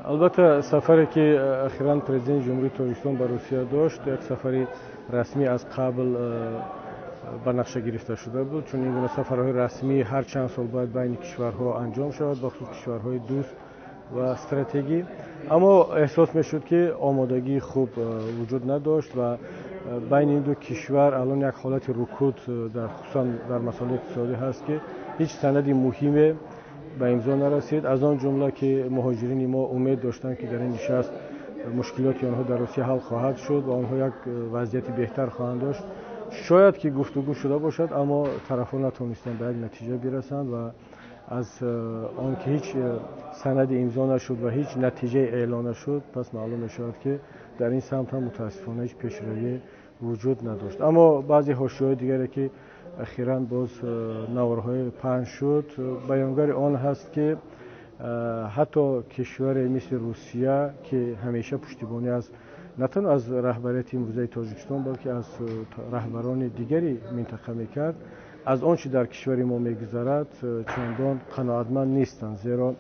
البته سفری که اخیراً پرزیدنت جمهوری تاجیکستان به روسیه داشت یک سفری رسمی از قبل به نقشه گرفته شده بود، چون این گونه سفرهای رسمی هر چند سال باید بین کشورها انجام شود، بخصوص کشورهای دوست و استراتژی. اما احساس میشد که آمادگی خوب وجود نداشت و بین این دو کشور الان یک حالت رکود خصوصا در مسائل اقتصادی هست که هیچ سندی مهمی به امضا نرسید. از آن جمله که مهاجرین ما امید داشتند که در این نشست مشکلات آنها در روسیه حل خواهد شد و آنها یک وضعیت بهتر خواهند داشت. شاید که گفتگو شده باشد، اما طرفان نتوانستند به یک نتیجه برسند و از آنکه هیچ سند امضا نشد و هیچ نتیجه اعلان نشد، پس معلوم می‌شود که در این سمت هم متاسفانه هیچ پیشروی وجود نداشت. اما بعضی حاشیه‌های دیگری که اخیراً باز نوارهای پخش شد بیانگر آن هست که حتی کشور مثل روسیه که همیشه پشتیبانی از نه تنها از رهبریت امروزه تاجیکستان بلکه از رهبران دیگری منطقه میکرد، از آنچه در کشور ما میگذرد چندان قناعتمند نیستند، زیرا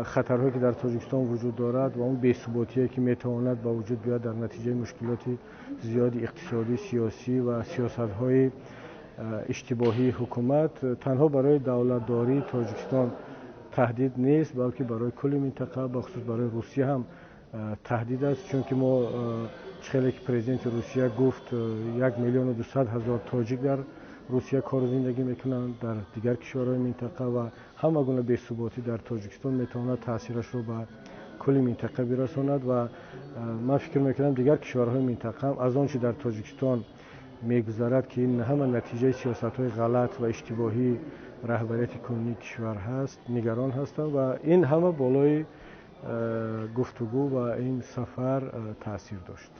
خطرهایی که در تاجیکستان وجود دارد و اون بی‌ثباتی که میتواند با وجود بیاد در نتیجه مشکلات زیادی اقتصادی، سیاسی و سیاست‌های اشتباهی حکومت تنها برای دولتداری تاجیکستان تهدید نیست، بلکه برای کل منطقه بخصوص برای روسیه هم تهدید است، چون که ما خیلی که پرزیدنت روسیه گفت 1,200,000 تاجیک در روسیه کار و زندگی میکنند، در دیگر کشورهای منطقه و همه گونه بی‌ثباتی در تاجیکستان میتواند تاثیرش رو به کل منطقه برساند و من فکر میکنم دیگر کشورهای منطقه هم از آنچه در تاجیکستان میگذرد که این همه نتیجه سیاست‌های غلط و اشتباهی رهبریت کنونی کشور هست نگران هستند و این همه بالای گفتگو و این سفر تاثیر داشت.